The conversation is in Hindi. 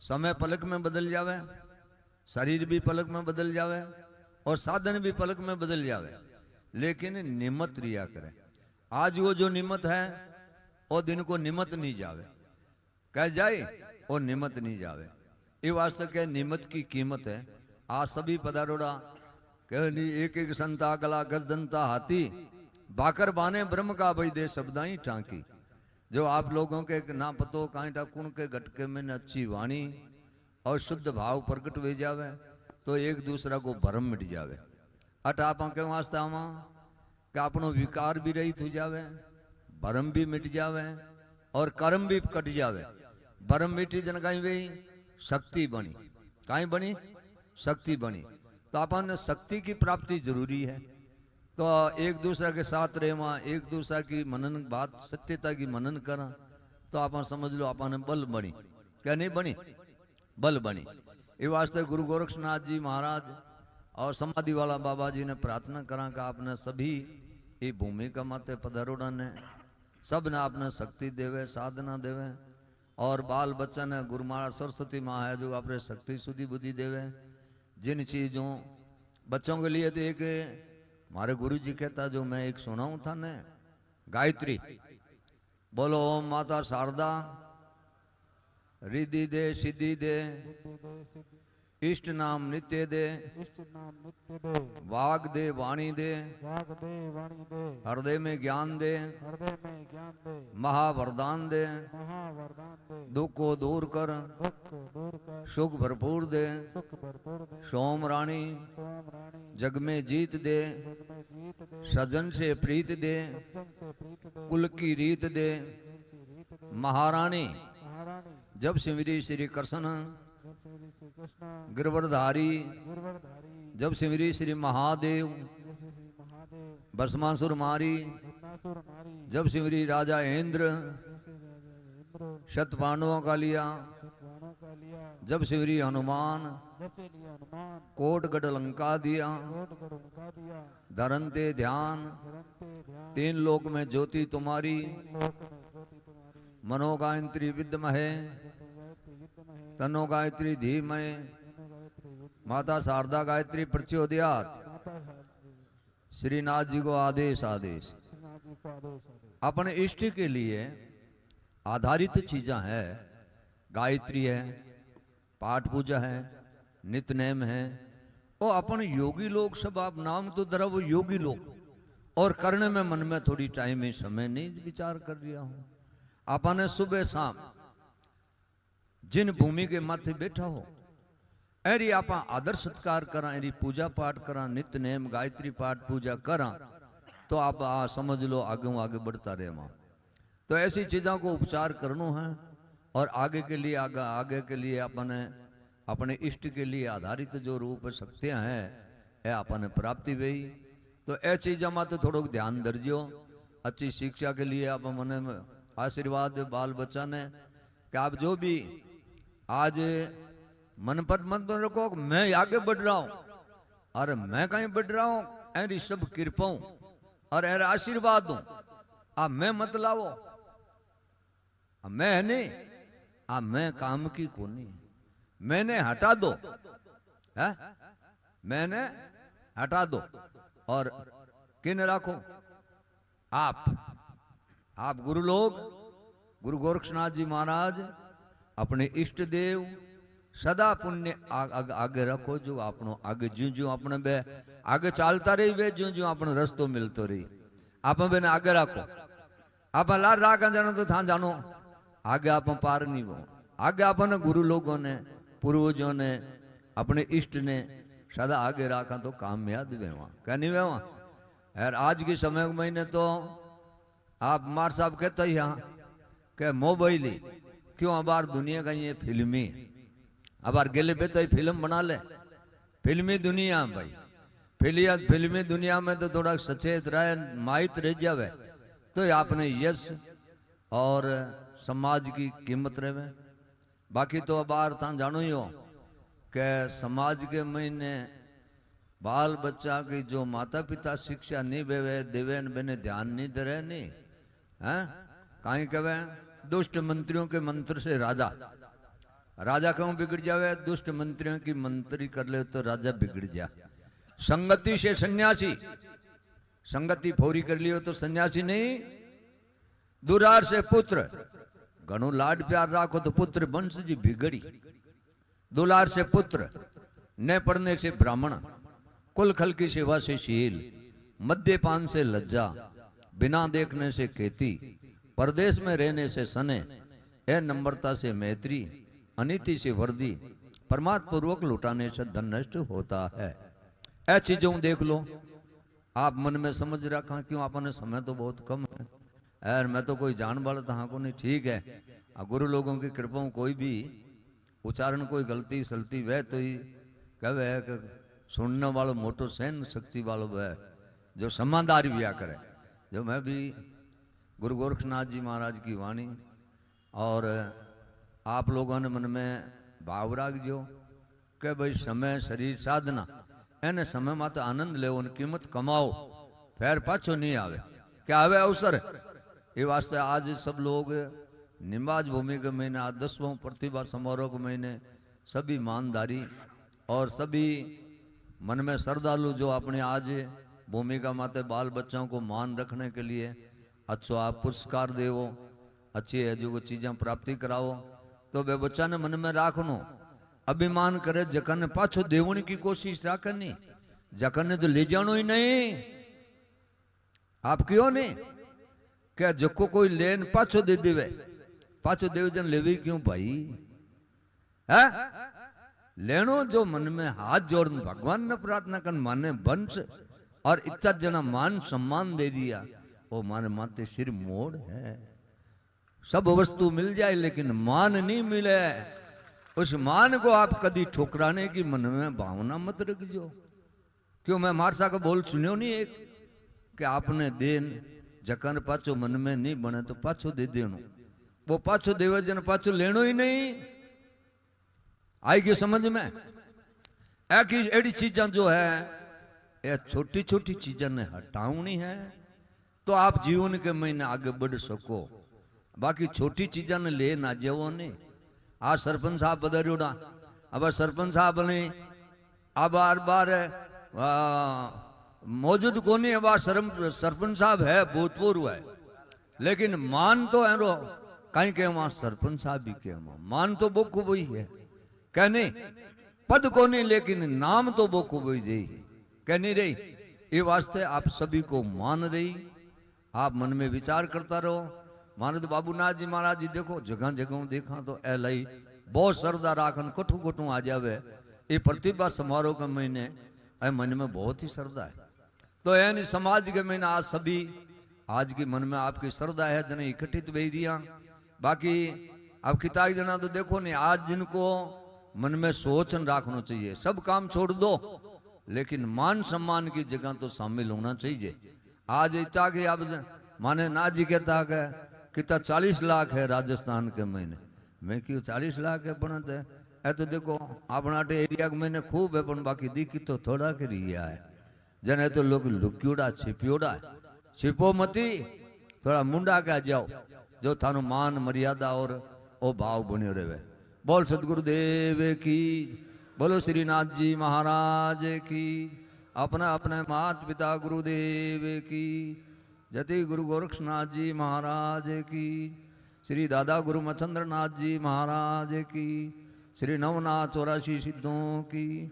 समय पलक में बदल जावे, शरीर भी पलक में बदल जावे और साधन भी पलक में बदल जावे, लेकिन निमत रिया करे। आज वो जो निमत है वो दिन को निमत नहीं जावे, कह जाए और निमत नहीं जावे। ये वास्ते के निमत की कीमत है। आज सभी पधारोड़ा कह एक एक संता कला गजदंता हाथी बाकर बाने ब्रह्म का भई दे शब्दाई टांकी। जो आप लोगों के ना पतो कांटा कुण के घटके में न अच्छी वाणी और शुद्ध भाव प्रकट हो जावे तो एक दूसरा को भरम मिट जावे। अट आप के वास्ते आवा कि अपनो विकार भी रहित हो जावे, भरम भी मिट जावे और कर्म भी कट जावे। भरम मिटी जन कहीं वे शक्ति बनी, कहीं बनी शक्ति बनी। तो अपन शक्ति की प्राप्ति जरूरी है। तो एक दूसरे के साथ रहवा, एक दूसरे की मनन बात सत्यता की मनन करा तो आप समझ लो अपन बल बनी, क्या नहीं बनी, बल बनी। ये वास्ते गुरु गोरक्षनाथ जी महाराज और समाधि वाला बाबा जी ने प्रार्थना करा कि आपने सभी ये भूमिका माते पधारोड़ा ने सब ने आपने शक्ति देवे, साधना देवे और बाल बच्चा ने गुरु महाराज सरस्वती माँ है जो आपने शक्ति सुधी बुद्धि देवे। जिन चीजों बच्चों के लिए तो एक हमारे गुरु जी कहता जो मैं एक सुनाऊं था ने गायत्री बोलो ओम माता शारदा रिद्धि दे सिद्धि दे इष्ट नाम नित्य दे वाग दे वाणी दे हृदय में ज्ञान दे महावरदान दे दुख को दूर कर सुख भरपूर दे सोम रानी जग में जीत दे सजन से प्रीत दे कुल की रीत दे महारानी जब सिमरी श्री कृष्ण गिरवरधारी जब सिमरी श्री महादेव भस्मासुर मारी जब सिमरी राजा इंद्र शत पांडवों का लिया जब सिमरी हनुमान कोटगढ़ लंका दिया धरनते ध्यान तीन लोक में ज्योति तुम्हारी मनो गायत्री विद्महे तनो गायत्री धीमय माता शारदा गायत्री प्रचोदयात। श्रीनाथ जी को आदेश आदेश अपने इष्ट के लिए आधारित चीजा है। गायत्री है, पाठ पूजा है, नित्य नेम है। और अपन योगी लोग सब आप नाम तो दरा वो योगी लोग और करने में मन में थोड़ी टाइम में समय नहीं विचार कर लिया हूं। अपन सुबह शाम जिन भूमि के माथे बैठा हो एरी आप आदर सत्कार करा, एरी पूजा पाठ करा, नित्य नेम गायत्री पाठ पूजा करा तो आप समझ लो आगे आगे बढ़ता रहे वहां। तो ऐसी चीजों को उपचार करना है और आगे के लिए आगे के लिए अपने अपने इष्ट के लिए आधारित जो रूप शक्तियां हैं ये अपने प्राप्ति हुई। तो ए चीजा में तो थोड़ा ध्यान दर्जो। अच्छी शिक्षा के लिए आप मन में आशीर्वाद बाल बच्चा ने कि आप जो भी आज मन पर मत रखो मैं आगे बढ़ रहा हूं, अरे मैं कहीं बढ़ रहा हूं, ऐरी सब कृपाऊं और ऐरा आशीर्वाद दूं। आप मैं मत लाओ, मैं नहीं, आप मैं काम की कोनी, मैंने हटा दो है, मैंने हटा दो और किन राखो आप गुरु लोग गुरु गोरक्षनाथ जी महाराज अपने इष्ट देव सदा पुण्य आगे रखो। जो आपनो आगे ज्यों ज्यों अपने बे आगे चालता रही वे ज्यों ज्यों अपने रस्तो मिलतो रही आप बेने आगे रखो। आप लार राख जानो तो था जानो आगे आप पार नहीं हो। आगे अपने गुरु लोगों ने पूर्वजों ने अपने इष्ट ने सदा आगे रखा तो कामयाब वे वहां क्या नहीं वे वहां। यार आज के समय में ने तो आप मार साहब कहते ही यहाँ के मोबाइल ही क्यों अबार दुनिया का ये फिल्मी अबार गेले पे तो फिल्म बना ले फिल्मी दुनिया भाई फिल्मी दुनिया में तो थोड़ा सचेत रहे माहित रह जावे तो आपने यश और समाज की कीमत रहे। बाकी तो अबार था जानो ही हो के समाज के महीने बाल बच्चा की जो माता पिता शिक्षा नहीं बेवे देवे बेने ध्यान नहीं दे रहे नहीं है कहीं कहे दुष्ट मंत्रियों के मंत्र से राजा राजा क्यों बिगड़ जावे? दुष्ट मंत्रियों की मंत्री कर ले तो राजा बिगड़ जा। संगति से सन्यासी, संगति फोरी कर लियो तो सन्यासी नहीं। दुरार से पुत्र, घणो लाड प्यार राखो तो पुत्र वंश जी बिगड़ी। दुलार से पुत्र, न पढ़ने से ब्राह्मण, कुल खल की सेवा से शील, मद्यपान से लज्जा, बिना देखने से खेती, परदेश में रहने से सने, ए नम्रता से मैत्री, अनीति से वर्दी, परमात्म पूर्वक लुटाने से धन नष्ट होता है। ऐ चीजों देख लो, आप मन में समझ रखा क्यों? आपने समय तो बहुत कम है यार, मैं तो कोई जान वाला था को नहीं, ठीक है। गुरु लोगों की कृपा कोई भी उच्चारण कोई गलती सलती वह तो ही कहे कि सुनने वालों मोटो सहन शक्ति वालों वह जो समादारी व्या करे। जो मैं भी गुरु गोरखनाथ जी महाराज की वाणी और आप लोगों ने मन में भाव राख जो कि भाई समय शरीर साधना एने समय में तो आनंद ले कीमत कमाओ, फिर पाछो नहीं आवे, क्या आवे अवसर। ये वास्ते आज सब लोग निम्बाज भूमि के महीने, आज 10वां प्रतिभा समारोह के महीने सभी मानदारी और सभी मन में श्रद्धालु जो अपने आज भूमिका माते बाल बच्चों को मान रखने के लिए अच्छो आप पुरस्कार देवो, अच्छी है जो चीजें प्राप्ति कराओ, तो वे बच्चा ने मन में राखनो, अभिमान करे जकन ने पाछो देवनी की कोशिश राखनी, जकन ने तो ले जानो ही नहीं। आप क्यों नहीं क्या जको कोई लेन पाछो दे देवे, पाछो देवजन लेवी क्यों भाई है? लेनो जो मन में हाथ जोड़ भगवान ने प्रार्थना कर माने वंश और इतना जना मान सम्मान दे दिया, वो माने माते सिर मोड़ है। सब वस्तु मिल जाए लेकिन मान नहीं मिले, उस मान को आप कभी ठुकराने की मन में भावना मत रखियो। क्यों मैं मारसा का बोल सुनियो नहीं एक कि आपने देन जकन पाछो मन में नहीं बने तो पाछो दे देनो, वो पाछो देवे जन पाछो लेनो ही नहीं। आएगी समझ में? एक एडी चीजा जो है ये छोटी छोटी चीजा ने हटावनी है तो आप जीवन के महीने आगे बढ़ सको, बाकी छोटी चीजा ने ले ना जाओ नहीं। आज सरपंच साहब बदरूड़ा, अब सरपंच साहब ने अब बार बार मौजूद को नहीं, अब सरपंच साहब है भूतपूर्व है, लेकिन मान तो है रो कहीं के वहां सरपंच साहब भी के मान तो बोखू वही है कहने, पद को नहीं लेकिन नाम तो बोखू वही दे कहनी रही। ये वास्ते आप सभी को मान रही, आप मन में विचार करता रहो। मानद बाबूनाथ जी महाराज जी देखो जगह जगह देखा तो एलाई बहुत श्रद्धा राखन कठू कठू आ जावे। ये प्रतिभा समारोह के महीने मन में बहुत ही श्रद्धा है, तो यानी समाज के महीने आज सभी आज के मन में आपकी श्रद्धा है जन इकट्ठित बही रिया। बाकी अब किताब जना तो देखो नहीं, आज जिनको मन में सोचन राखना चाहिए, सब काम छोड़ दो लेकिन मान सम्मान की जगह तो शामिल होना चाहिए। आज इतना कि अब माने नाथ जी कहता है कितना 40 लाख है राजस्थान के महीने, मैं क्यों 40 लाख है बनत है ऐ तो देखो अपना एरिया के महीने खूब है पण बाकी दिखी तो थोड़ा के रिया है जन है तो लोग लुक्योड़ा छिप्योड़ा है, छिपो मती थोड़ा मुंडा के जाओ जो थानो मान मर्यादा और ओ भाव बन्यो रहे। बोल सदगुरुदेव की, बोलो श्रीनाथ जी महाराज की, अपना अपने माता पिता गुरुदेव की, जति गुरु गोरक्षनाथ जी महाराज की, श्री दादा गुरु मचंद्रनाथ जी महाराज की, श्री नवनाथ 84 सिद्धों की।